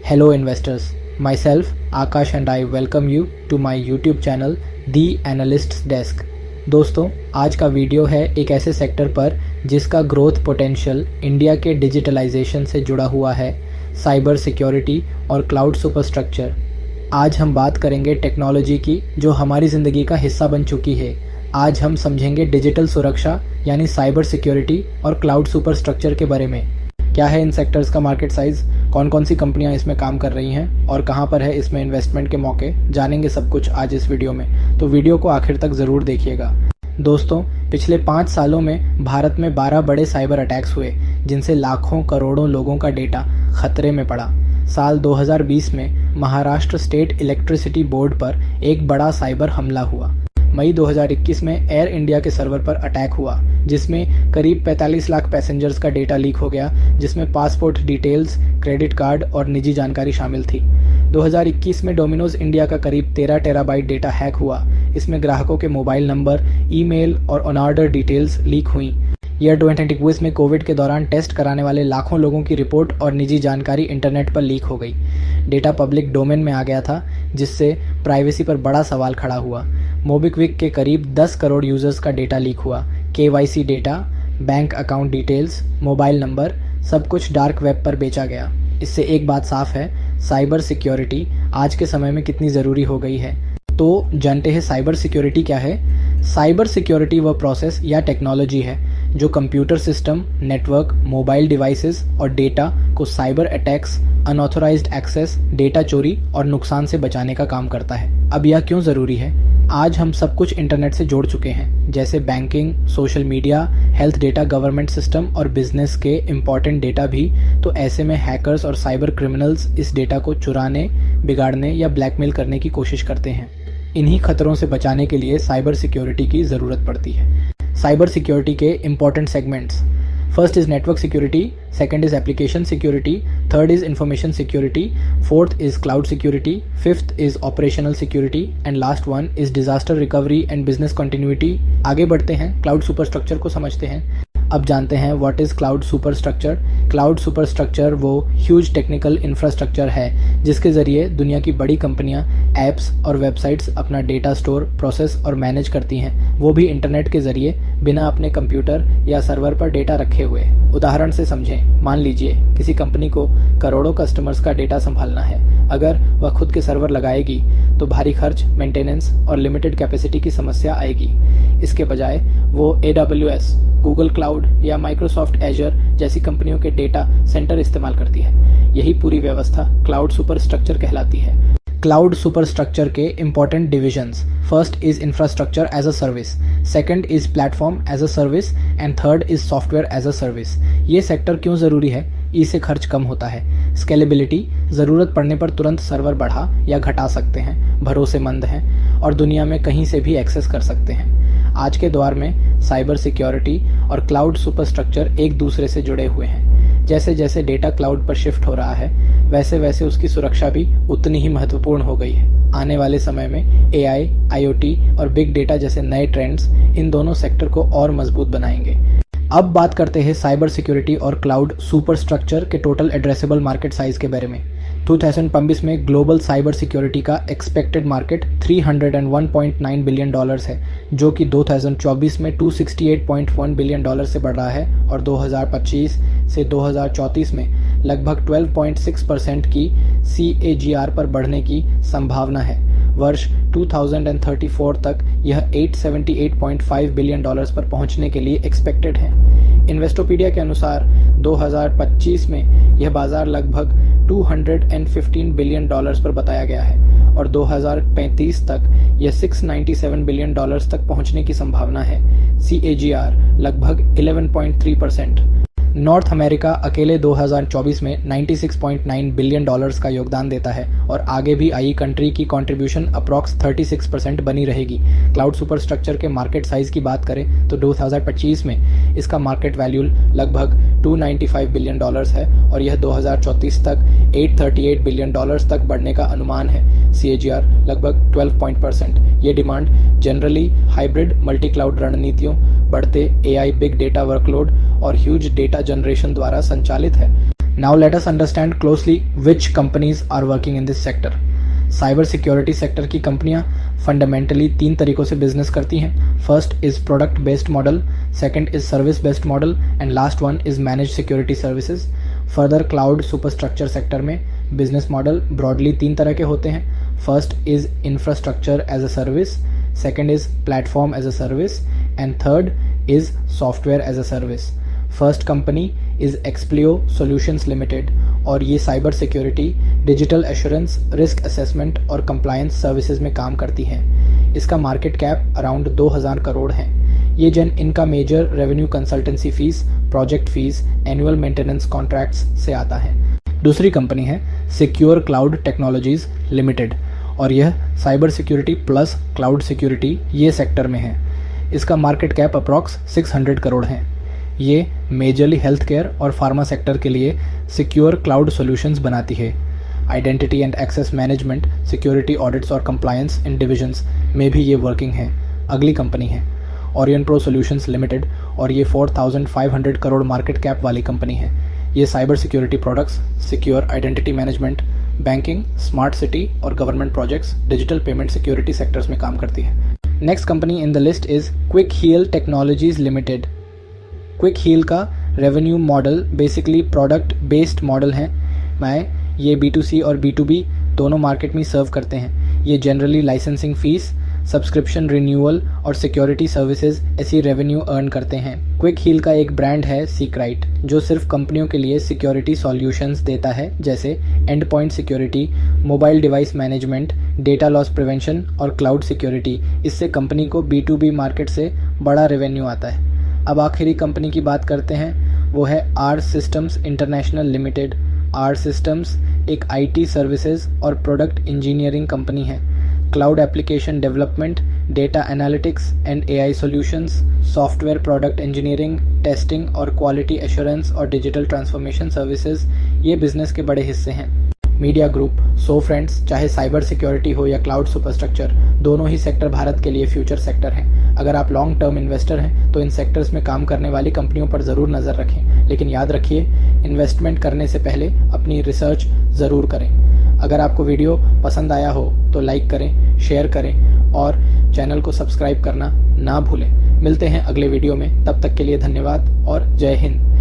Hello investors, myself Akash and I welcome you to my YouTube channel The Analyst's Desk। दोस्तों, आज का video है एक ऐसे सेक्टर पर जिसका ग्रोथ पोटेंशियल इंडिया के डिजिटलाइजेशन से जुड़ा हुआ है, साइबर सिक्योरिटी और क्लाउड सुपरस्ट्रक्चर। आज हम बात करेंगे टेक्नोलॉजी की जो हमारी ज़िंदगी का हिस्सा बन चुकी है। आज हम समझेंगे डिजिटल सुरक्षा यानी साइबर सिक्योरिटी और क्लाउड सुपरस्ट्रक्चर के बारे में। क्या है इन सेक्टर्स का मार्केट साइज़, कौन कौन सी कंपनियां इसमें काम कर रही हैं और कहां पर है इसमें इन्वेस्टमेंट के मौके, जानेंगे सब कुछ आज इस वीडियो में। तो वीडियो को आखिर तक ज़रूर देखिएगा। दोस्तों, पिछले 5 सालों में भारत में 12 बड़े साइबर अटैक्स हुए जिनसे लाखों करोड़ों लोगों का डेटा खतरे में पड़ा। साल 2020 में महाराष्ट्र स्टेट इलेक्ट्रिसिटी बोर्ड पर एक बड़ा साइबर हमला हुआ। मई 2021 में एयर इंडिया के सर्वर पर अटैक हुआ जिसमें करीब 45 लाख पैसेंजर्स का डेटा लीक हो गया, जिसमें पासपोर्ट डिटेल्स, क्रेडिट कार्ड और निजी जानकारी शामिल थी। 2021 में डोमिनोज इंडिया का करीब 13 टेराबाइट डेटा हैक हुआ। इसमें ग्राहकों के मोबाइल नंबर, ईमेल और ऑन ऑर्डर डिटेल्स लीक हुई। ईयर 2021 में कोविड के दौरान टेस्ट कराने वाले लाखों लोगों की रिपोर्ट और निजी जानकारी इंटरनेट पर लीक हो गई। डेटा पब्लिक डोमेन में आ गया था जिससे प्राइवेसी पर बड़ा सवाल खड़ा हुआ। मोबिक्विक के करीब 10 करोड़ यूजर्स का डेटा लीक हुआ। KYC data, bank account details, mobile number, सब कुछ डार्क वेब पर बेचा गया। इससे एक बात साफ है, साइबर सिक्योरिटी आज के समय में कितनी ज़रूरी हो गई है। तो जानते हैं साइबर सिक्योरिटी क्या है। साइबर सिक्योरिटी वह प्रोसेस या टेक्नोलॉजी है जो computer system, network, mobile devices और डेटा को cyber attacks, unauthorised access, data चोरी और नुकसान से बचाने का काम करता है। अब यह क्यों ज़रूरी है? आज हम सब कुछ इंटरनेट से जोड़ चुके हैं, जैसे banking, social media, health data, government system और बिजनेस के इम्पॉर्टेंट डेटा भी। तो ऐसे में हैकर्स और साइबर क्रिमिनल्स इस डेटा को चुराने, बिगाड़ने या ब्लैकमेल करने की कोशिश करते हैं। इन्हीं खतरों से बचाने के लिए साइबर सिक्योरिटी की ज़रूरत पड़ती है। साइबर सिक्योरिटी के important segments: first is network security, second is application security, third is information security, fourth is cloud security, fifth is operational security and last one is disaster recovery and business continuity. आगे बढ़ते हैं, cloud superstructure को समझते हैं। अब जानते हैं what is cloud superstructure. Cloud superstructure वो ह्यूज टेक्निकल इंफ्रास्ट्रक्चर है जिसके ज़रिए दुनिया की बड़ी कंपनियां, ऐप्स और वेबसाइट्स अपना डेटा स्टोर, प्रोसेस और मैनेज करती हैं, वो भी इंटरनेट के ज़रिए, बिना अपने कंप्यूटर या सर्वर पर डेटा रखे हुए। उदाहरण से समझें, मान लीजिए किसी कंपनी को करोड़ों कस्टमर्स का डेटा संभालना है। अगर वह खुद के सर्वर लगाएगी तो भारी खर्च, मेंटेनेंस और लिमिटेड कैपेसिटी की समस्या आएगी। इसके बजाय वो AWS, गूगल क्लाउड या माइक्रोसॉफ्ट एजर जैसी कंपनियों के डेटा सेंटर इस्तेमाल करती है। यही पूरी व्यवस्था क्लाउड सुपरस्ट्रक्चर कहलाती है। क्लाउड सुपरस्ट्रक्चर के important divisions: first is infrastructure as a service, second is platform as a service and third is software as a service. ये सेक्टर क्यों ज़रूरी है? इससे खर्च कम होता है। स्केलेबिलिटी, ज़रूरत पड़ने पर तुरंत सर्वर बढ़ा या घटा सकते हैं, भरोसेमंद हैं और दुनिया में कहीं से भी एक्सेस कर सकते हैं। आज के दौर में साइबर सिक्योरिटी और क्लाउड सुपरस्ट्रक्चर एक दूसरे से जुड़े हुए हैं। जैसे जैसे डेटा क्लाउड पर शिफ्ट हो रहा है वैसे वैसे उसकी सुरक्षा भी उतनी ही महत्वपूर्ण हो गई है। आने वाले समय में AI, IoT और बिग डेटा जैसे नए ट्रेंड्स इन दोनों सेक्टर को और मजबूत बनाएंगे। अब बात करते हैं साइबर सिक्योरिटी और क्लाउड सुपरस्ट्रक्चर के टोटल एड्रेसेबल मार्केट साइज के बारे में। 2025 में ग्लोबल साइबर सिक्योरिटी का एक्सपेक्टेड मार्केट $301.9 बिलियन है, जो कि 2024 में $268.1 बिलियन से बढ़ रहा है और 2025 से 2034 में लगभग 12.6% की CAGR पर बढ़ने की संभावना है। वर्ष 2034 तक यह $878.5 बिलियन पर पहुंचने के लिए एक्सपेक्टेड है। इन्वेस्टोपीडिया के अनुसार 2025 में यह बाजार लगभग $215 बिलियन पर बताया गया है और 2035 तक यह $697 बिलियन तक पहुंचने की संभावना है। CAGR लगभग 11.3%। नॉर्थ अमेरिका अकेले 2024 में $96.9 बिलियन का योगदान देता है और आगे भी आई कंट्री की कंट्रीब्यूशन अप्रॉक्स 36% बनी रहेगी। क्लाउड सुपरस्ट्रक्चर के मार्केट साइज की बात करें तो 2025 में इसका मार्केट वैल्यू लगभग $295 बिलियन है और यह 2034 तक $838 बिलियन तक बढ़ने का अनुमान है। CAGR लगभग 12%। ये demand generally hybrid multi cloud रणनीतियों, बढ़ते AI बिग डेटा वर्कलोड और ह्यूज डेटा जनरेशन द्वारा संचालित है। Now let us understand closely which companies are working in this sector. Cyber security sector की कंपनियां फंडामेंटली 3 तरीकों से बिजनेस करती हैं. First is product based model, second is service based model and last one is manage security services. Further cloud superstructure sector में business model broadly 3 तरह के होते हैं. First is infrastructure as a service, second is platform as a service and third is software as a service. First company is Expleo solutions limited और ये cyber security, digital assurance, risk assessment और compliance services में काम करती है. इसका market cap around 2000 crore है. ये इनका major revenue consultancy fees, project fees, annual maintenance contracts से आता है. दूसरी कंपनी है सिक्योर क्लाउड टेक्नोलॉजीज लिमिटेड और यह cyber security plus cloud security ये सेक्टर में है. इसका मार्केट कैप अप्रॉक्स 600 करोड़ है. ये मेजरली हेल्थ केयर और फार्मा सेक्टर के लिए सिक्योर क्लाउड सॉल्यूशंस बनाती है. Identity and access management, security audits और कंप्लायंस इन डिविजन्स में भी ये वर्किंग है. अगली कंपनी है ओरियन प्रो सॉल्यूशंस लिमिटेड और ये 4500 करोड़ मार्केट कैप वाली कंपनी है. ये cyber security products, secure identity management, banking, smart city और government projects, digital payment security sectors में काम करती है. Next company in the list is Quick Heal technologies limited. Quick Heal का revenue model basically product based model है. ये B2C और B2B दोनों मार्केट में सर्व करते हैं. ये generally licensing fees, subscription renewal और सिक्योरिटी सर्विसेज ऐसी रेवेन्यू अर्न करते हैं. क्विक हील का एक ब्रांड है सीक्राइट जो सिर्फ कंपनियों के लिए सिक्योरिटी सॉल्यूशंस देता है जैसे and point security, mobile device management, data loss prevention और क्लाउड सिक्योरिटी. इससे कंपनी को B2B मार्केट से बड़ा रेवेन्यू आता है. अब आखिरी कंपनी की बात करते हैं, वो है R Systems International Limited. R Systems एक IT सर्विसेज और प्रोडक्ट इंजीनियरिंग कंपनी है. Cloud application development, data analytics and AI solutions, software product engineering, testing और क्वालिटी एश्योरेंस और डिजिटल ट्रांसफॉर्मेशन सर्विसेज ये बिजनेस के बड़े हिस्से हैं. मीडिया ग्रुप, सो फ्रेंड्स, चाहे साइबर सिक्योरिटी हो या क्लाउड सुपरस्ट्रक्चर, दोनों ही सेक्टर भारत के लिए फ्यूचर सेक्टर हैं. अगर आप लॉन्ग टर्म इन्वेस्टर हैं तो इन सेक्टर्स में काम करने वाली कंपनियों पर ज़रूर नज़र रखें. लेकिन याद रखिए, इन्वेस्टमेंट करने से पहले अपनी रिसर्च ज़रूर करें. अगर आपको वीडियो पसंद आया हो तो लाइक करें, शेयर करें और चैनल को सब्सक्राइब करना ना भूलें. मिलते हैं अगले वीडियो में. तब तक के लिए धन्यवाद और जय हिंद.